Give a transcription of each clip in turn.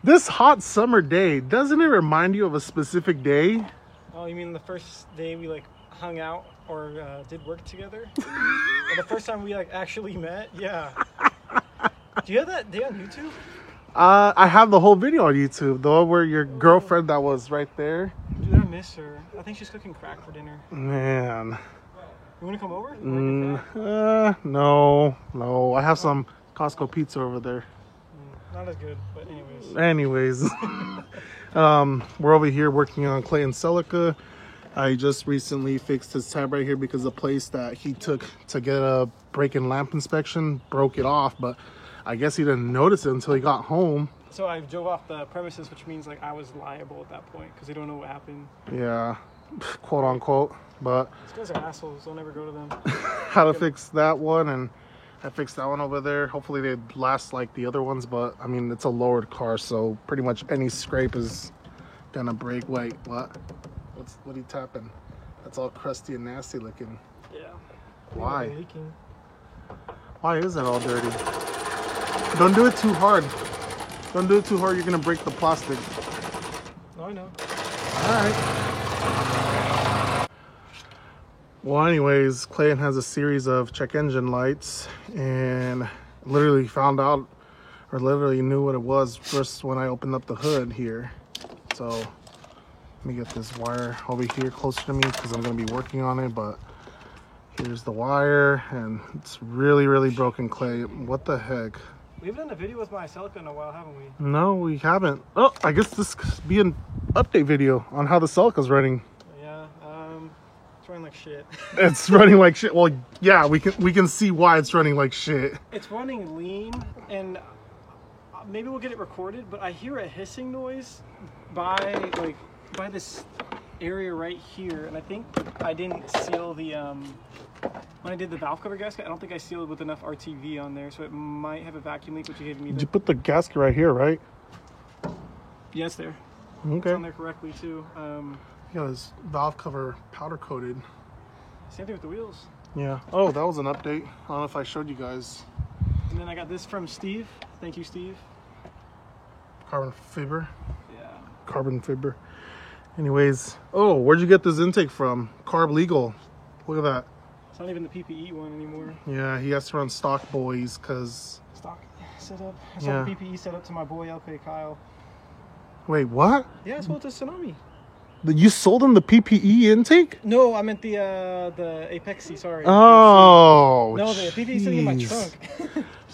This hot summer day, doesn't it remind you of a specific day? Oh, you mean the first day we like hung out or did work together? Or the first time we like actually met? Yeah. Do you have that day on YouTube? I have the whole video on YouTube, the one where your girlfriend that was right there. Dude, I miss her. I think she's cooking crack for dinner. Man. You want to come over? No. I have some Costco pizza over there. Not as good, but anyways. We're over here working on Clayton Celica. I just recently fixed his tab right here because the place that he took to get a break-in lamp inspection broke it off, but I guess he didn't notice it until he got home. So I drove off the premises, which means like I was liable at that point because they don't know what happened. Yeah, quote unquote. But these guys are assholes. Don't ever go to them. How to fix that one, and I fixed that one over there. Hopefully they last like the other ones, but I mean it's a lowered car, so pretty much any scrape is gonna break. Wait, what are you tapping? That's all crusty and nasty looking. Yeah. Why? Leaking. Why is it all dirty? Don't do it too hard. Don't do it too hard, you're gonna break the plastic. No, I know. Alright. Well, anyways, Clayton has a series of check engine lights, and literally found out, or literally knew what it was first when I opened up the hood here. So let me get this wire over here closer to me because I'm going to be working on it. But here's the wire, and it's really broken, Clay. What the heck? We haven't done a video with my Celica in a while, haven't we? No, we haven't. Oh, I guess this could be an update video on how the Celica's running. Yeah, it's running like shit. It's running like shit. Well, yeah, we can see why it's running like shit. It's running lean, and maybe we'll get it recorded, but I hear a hissing noise by this area right here, and I think I didn't seal the when I did the valve cover gasket. I don't think I sealed with enough RTV on there, so it might have a vacuum leak, which you gave me. Did you put the gasket right here, right? Yeah, it's there. Okay. It's on there correctly too. Yeah, this valve cover powder coated. Same thing with the wheels. Yeah. Oh, that was an update. I don't know if I showed you guys. And then I got this from Steve. Thank you, Steve. Carbon fiber. Yeah. Carbon fiber. Anyways, oh, where'd you get this intake from? Carb Legal. Look at that. It's not even the PPE one anymore. Yeah, he has to run stock boys because... Stock setup. I sold the PPE setup to my boy LK Kyle. Wait, what? Yeah, I sold it to Tsunami. You sold him the PPE intake? No, I meant the Apexi, sorry. Oh, no, the PPE sitting in my trunk.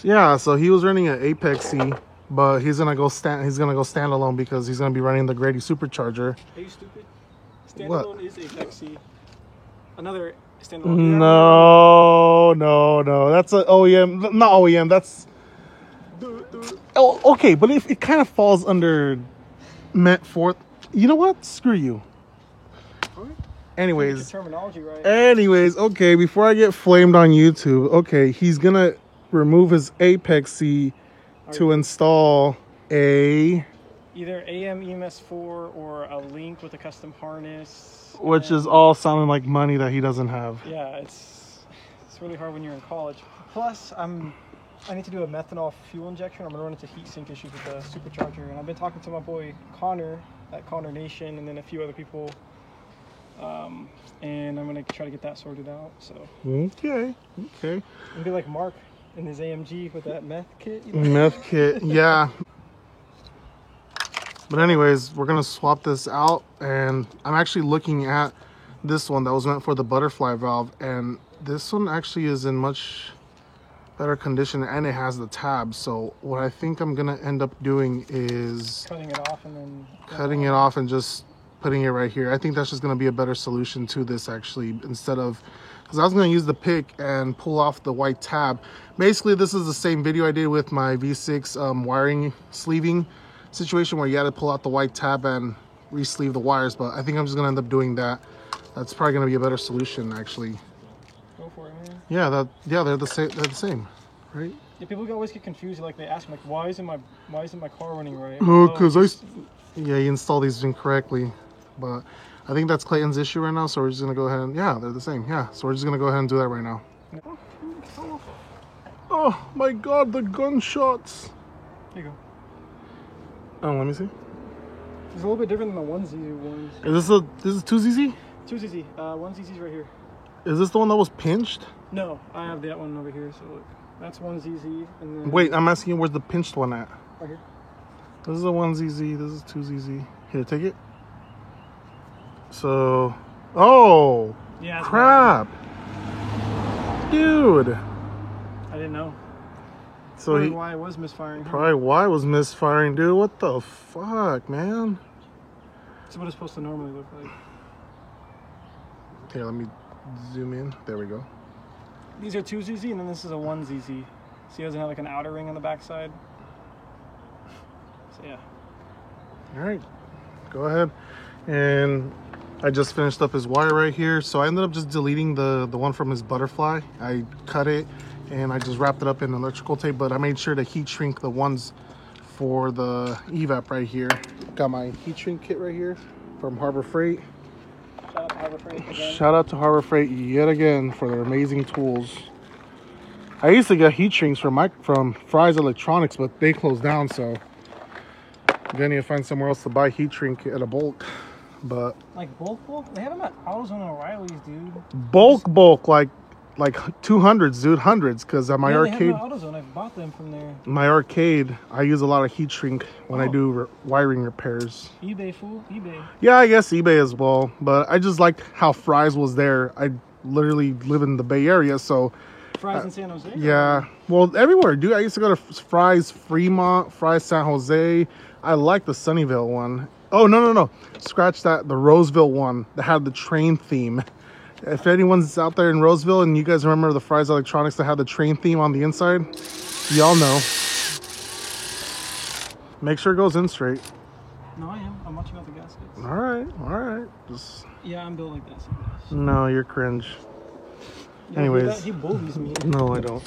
Yeah, so he was running an Apexi, but he's gonna go standalone because he's gonna be running the Grady Supercharger. Are you stupid? Standalone is Apexi. Another standalone. No. That's an OEM. Not OEM. That's. Oh, okay, but if it kind of falls under meant for. You know what? Screw you. Anyways. Terminology right. Anyways, okay. Before I get flamed on YouTube, okay, he's gonna remove his Apexi to install a. Either AM EMS4 or a Link with a custom harness. Which is all sounding like money that he doesn't have. Yeah, it's really hard when you're in college. Plus, I need to do a methanol fuel injection. I'm gonna run into heat sink issues with the supercharger, and I've been talking to my boy Connor at Connor Nation, and then a few other people, and I'm gonna try to get that sorted out. So okay. It'll be like Mark in his AMG with that meth kit. You know? Meth kit, yeah. But anyways, we're gonna swap this out, and I'm actually looking at this one that was meant for the butterfly valve, and this one actually is in much better condition, and it has the tab. So what I think I'm gonna end up doing is cutting it off and just putting it right here. I think that's just gonna be a better solution to this, actually, instead of, because I was gonna use the pick and pull off the white tab. Basically, this is the same video I did with my V6 wiring sleeving situation, where you had to pull out the white tab and re-sleeve the wires, but I think I'm just gonna end up doing that. That's probably gonna be a better solution, actually. Go for it, man. Yeah, they're the same, right? Yeah, people always get confused. Like they ask me, like, why isn't my car running right? Oh, because you installed these incorrectly. But I think that's Clayton's issue right now, so we're just gonna go ahead and they're the same. Yeah, so we're just gonna go ahead and do that right now. Oh my God, the gunshots! Here you go. Oh, let me see. It's a little bit different than the 1ZZ ones. This is 2ZZ? 2ZZ. 1ZZ's right here. Is this the one that was pinched? No, I have that one over here. So look, that's 1ZZ, and then Wait, I'm asking you where's the pinched one at? right here. This is a 1ZZ. This is 2ZZ. Here, take it. So, oh, Yeah. crap, dude. I didn't know. So Probably he why it was misfiring. Huh? probably why it was misfiring, dude. What the fuck, man? That's what it's supposed to normally look like. Here, let me zoom in. There we go. These are 2ZZ, and then this is a 1ZZ. See, it doesn't have like an outer ring on the backside. So yeah. All right, go ahead. And I just finished up his wire right here. So I ended up just deleting the one from his butterfly. I cut it and I just wrapped it up in electrical tape, but I made sure to heat shrink the ones for the evap right here. Got my heat shrink kit right here from Harbor Freight. Shout out to Harbor Freight again. Shout out to Harbor Freight yet again for their amazing tools. I used to get heat shrinks from Fry's Electronics, but they closed down, so then you find somewhere else to buy heat shrink at a bulk. But Like bulk? They have them at AutoZone and O'Reilly's, dude. bulk like 200s, dude, hundreds. Because at my Yeah, arcade, they have them at AutoZone. I've bought them from there. my arcade, I use a lot of heat shrink when I do wiring repairs. eBay, fool. eBay. Yeah, I guess eBay as well. But I just like how Fry's was there. I literally live in the Bay Area, so Fry's in San Jose? yeah. Well, everywhere, dude. I used to go to Fry's Fremont, Fry's San Jose. I like the Sunnyvale one. Oh, no. Scratch that. The Roseville one that had the train theme. If anyone's out there in Roseville and you guys remember the Fry's Electronics that had the train theme on the inside, y'all know. Make sure it goes in straight. No, I am. I'm watching out the gaskets. All right. Just Yeah, I'm built like that sometimes. no, you're cringe. You hear Anyways. that? He bullies me. No, I don't.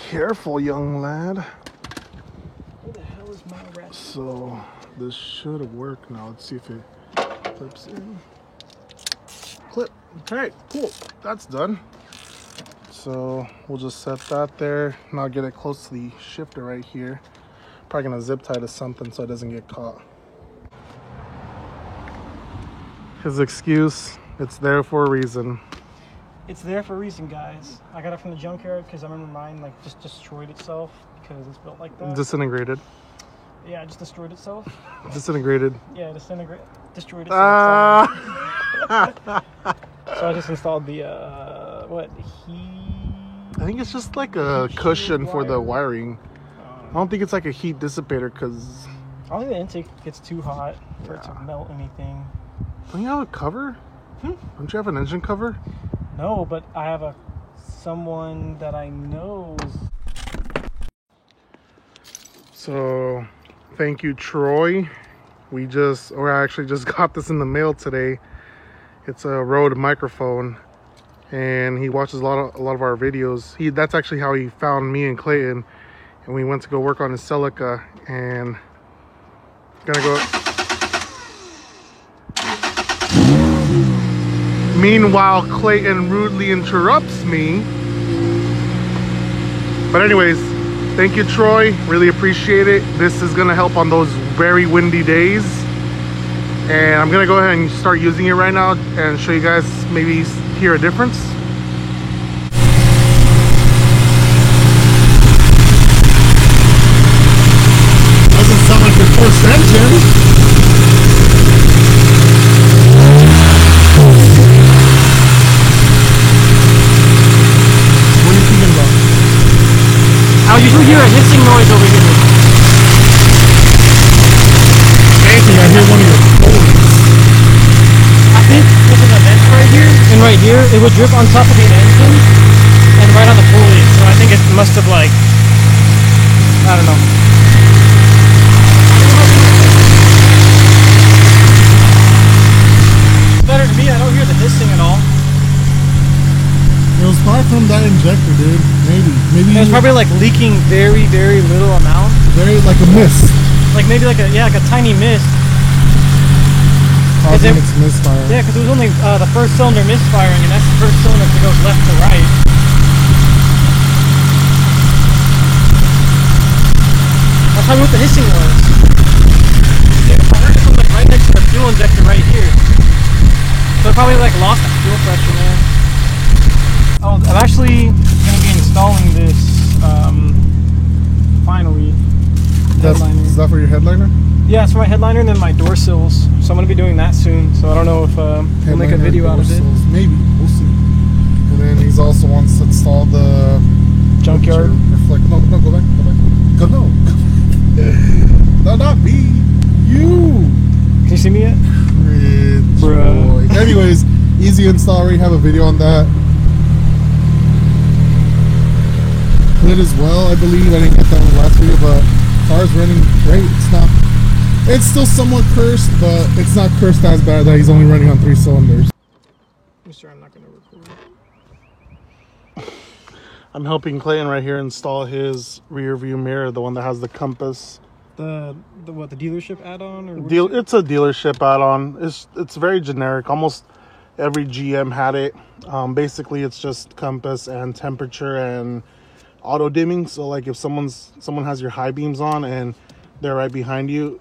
Careful, young lad. Where the hell is my rat? So this should work now. Let's see if it clips in. Clip. Okay, cool. That's done. So we'll just set that there. Now get it close to the shifter right here. Probably gonna zip tie to something so it doesn't get caught. His excuse, it's there for a reason. It's there for a reason, guys. I got it from the junkyard because I remember mine like just destroyed itself because it's built like that. Disintegrated. Yeah, it just destroyed itself. Disintegrated. Yeah, destroyed itself. Ah. So I just installed the I think it's just like a cushion for the wiring. I don't think it's like a heat dissipator because... I don't think the intake gets too hot for it to melt anything. Don't you have a cover? Don't you have an engine cover? No, but I have someone that I know. So, thank you, Troy. I actually just got this in the mail today. It's a Rode microphone, and he watches a lot of our videos. That's actually how he found me and Clayton, and we went to go work on his Celica, and gonna go. Meanwhile, Clayton rudely interrupts me. But anyways, thank you, Troy. Really appreciate it. This is gonna help on those very windy days. And I'm gonna go ahead and start using it right now and show you guys, maybe hear a difference. Doesn't sound like your first engine. I usually hear a hissing noise over here. Anything, I hear one of your phones. I think there's an event right here, and right here it would drip on top of the engine and right on the pulley. So I think it must have like, I don't know. It's better to me. I don't hear the hissing at all. It was probably from that injector, dude. Maybe. It was probably like leaking very, very little amount. Very like a mist. Like maybe like a tiny mist. Causing its misfire. Yeah, because it was only the first cylinder misfiring, and that's the first cylinder that goes left to right. tell me what the hissing was. Yeah, I heard it from like right next to the fuel injector right here. So it probably like lost the fuel pressure there. Oh, I'm actually gonna be installing this finally. Headliner. Is that for your headliner? Yeah, it's for my headliner and then my door sills. So I'm gonna be doing that soon. So I don't know if we'll make a video out of it. Maybe, we'll see. And then he's also wants to install the Junkyard. No, go back. Go no. No, not me. You. Can you see me yet? Bruh. Anyways, easy install. We have a video on that. Lit as well, I believe. I didn't get that in the last video, but car's running great. It's still somewhat cursed, but it's not cursed as bad that he's only running on 3 cylinders. Mister, I'm not gonna record. I'm helping Clayton right here install his rear view mirror, the one that has the compass. The what, the dealership add-on or It's a dealership add-on. It's very generic. Almost every GM had it. Basically, it's just compass and temperature and auto dimming. So like if someone has your high beams on and they're right behind you,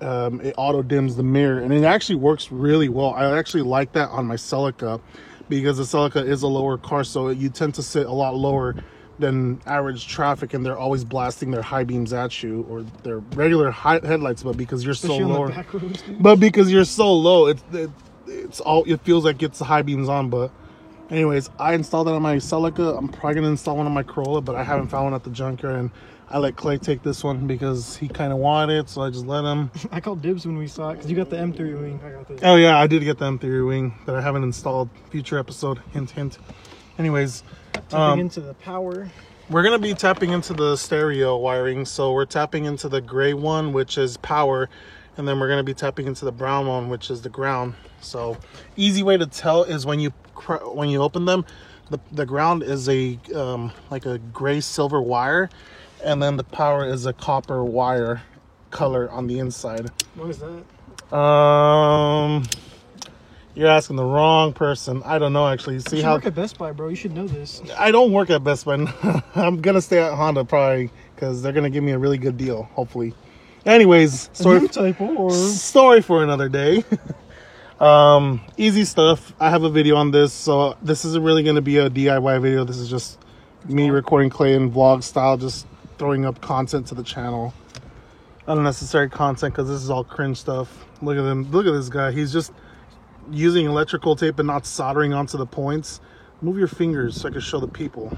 it auto dims the mirror, and it actually works really well. I actually like that on my Celica because the Celica is a lower car, so you tend to sit a lot lower than average traffic, and they're always blasting their high beams at you, or their regular headlights. But because you're so low, it feels like it's the high beams on. But anyways, I installed that on my Celica. I'm probably gonna install one on my Corolla, but I haven't found one at the junkyard, and I let Clay take this one because he kind of wanted it, so I just let him. I called dibs when we saw it because you got the M3 wing. I got this. Oh yeah, I did get the M3 wing that I haven't installed. Future episode, hint, hint. Anyways, tapping into the power. We're gonna be tapping into the stereo wiring, so we're tapping into the gray one, which is power, and then we're gonna be tapping into the brown one, which is the ground. So, easy way to tell is when you open them, the ground is a like a gray silver wire, and then the power is a copper wire color on the inside. What is that? You're asking the wrong person. I don't know, actually. See you how work at Best Buy, bro. You should know this. I don't work at Best Buy. I'm gonna stay at Honda probably because they're gonna give me a really good deal, hopefully. Anyways, story for another day. Easy stuff. I have a video on this, so this isn't really gonna be a DIY video. This is just me recording Clay in vlog style, just throwing up content to the channel. Unnecessary content because this is all cringe stuff. Look at him. Look at this guy. He's just using electrical tape and not soldering onto the points. Move your fingers so I can show the people.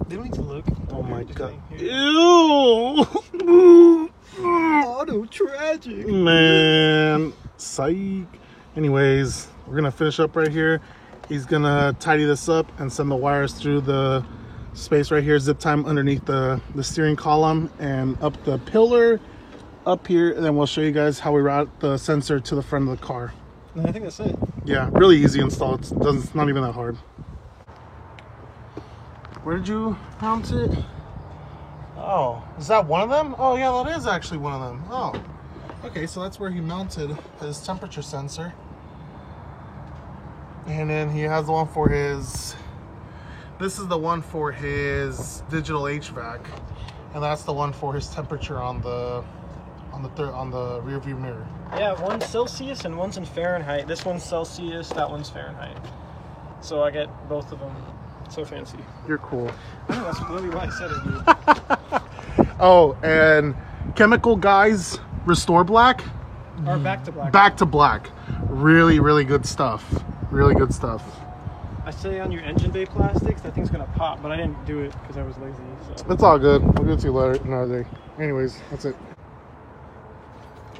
They don't need to look. Oh my god. Ew. Auto tragic. Man. Psych. Anyways, we're gonna finish up right here. He's gonna tidy this up and send the wires through the space right here, zip time underneath the steering column and up the pillar up here, and then we'll show you guys how we route the sensor to the front of the car. I think that's it. Yeah, really easy install. It's not even that hard. Where did you mount it? Oh, is that one of them? Oh yeah, that is actually one of them. Oh, okay, so that's where he mounted his temperature sensor. And then he has the one for his, this is the one for his digital HVAC, and that's the one for his temperature on the rear view mirror. Yeah, one's Celsius and one's in Fahrenheit. This one's Celsius, that one's Fahrenheit. So I get both of them. So fancy. You're cool. I know, that's literally why I said it, dude. Oh, and Chemical Guys Restore Black. Or Back to Black. Back to Black. Really, really good stuff. Really good stuff. I say on your engine bay plastics, that thing's gonna pop, but I didn't do it because I was lazy. So. It's all good. We'll get to you later, another day. Anyways, that's it.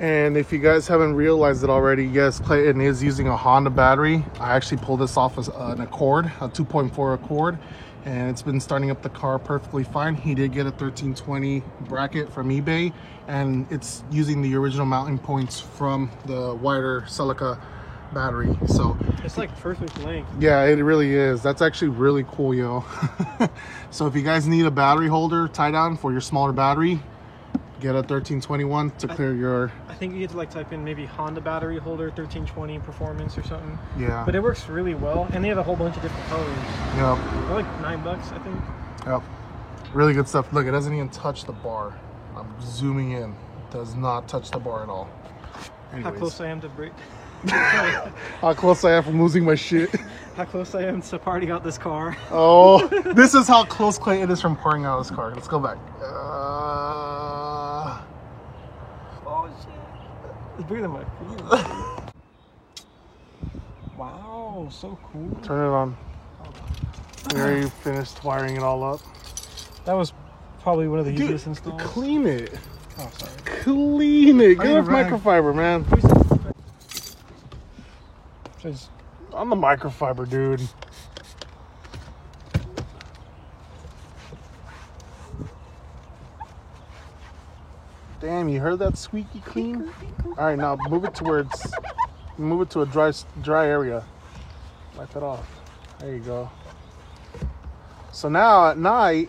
And if you guys haven't realized it already, yes, Clayton is using a Honda battery. I actually pulled this off as an Accord, a 2.4 Accord, and it's been starting up the car perfectly fine. He did get a 1320 bracket from eBay, and it's using the original mounting points from the wider Celica battery. So it's like perfect length. Yeah, it really is. That's actually really cool, yo. So if you guys need a battery holder tie down for your smaller battery, get a 1321 to clear your... I think you get to like type in maybe Honda battery holder 1320 performance or something. Yeah. But it works really well, and they have a whole bunch of different colors. Yep. They're like $9, I think. Yep. Really good stuff. Look, it doesn't even touch the bar. I'm zooming in. Does not touch the bar at all. How Anyways, close I am to break. how close I am from losing my shit. How close I am to parting out this car. Oh, this is how close Clayton is from pouring out his car. Let's go back. Oh shit. It's bigger than my feet. Wow, so cool. Turn it on. We already finished wiring it all up. That was probably one of the Dude, easiest installs. clean it. Oh, sorry. Clean it. Get need a off rag. microfiber, man. Just I'm the microfiber dude. Damn, you heard that squeaky clean? All right, now move it to a dry area. Wipe it off. There you go. So now at night,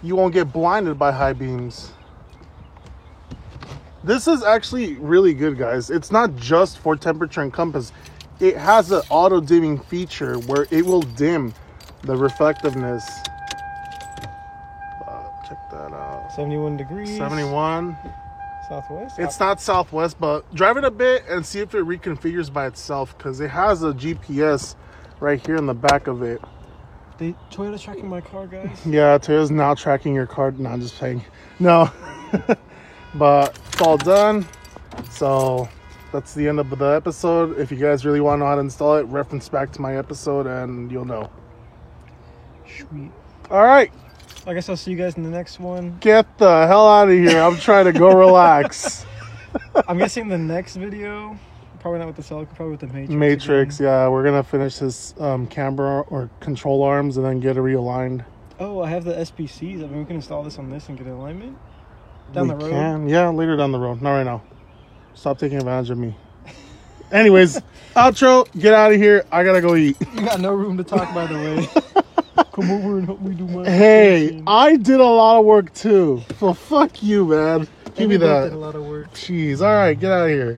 you won't get blinded by high beams. This is actually really good, guys. It's not just for temperature and compass. It has an auto dimming feature where it will dim the reflectiveness. Check that out. 71 degrees. 71. Southwest. It's not southwest, but drive it a bit and see if it reconfigures by itself, because it has a GPS right here in the back of it. Toyota's tracking my car, guys. Yeah, Toyota's now tracking your car. No, I'm just playing. No. But it's all done. So that's the end of the episode. If you guys really want to know how to install it, reference back to my episode and you'll know. Sweet. All right. I guess I'll see you guys in the next one. Get the hell out of here. I'm trying to go relax. I'm guessing the next video, probably not with the Celica, probably with the Matrix. Matrix, again. yeah. We're going to finish this camera or control arms and then get it realigned. Oh, I have the SPCs. I mean, we can install this on this and get alignment down the road. Can. Yeah, later down the road. Not right now. Stop taking advantage of me. Anyways, outro. Get out of here. I got to go eat. You got no room to talk, by the way. Come over and help me do my Hey, installation. I did a lot of work too. So fuck you, man. Give me Everybody that. did a lot of work. Jeez. All right, get out of here.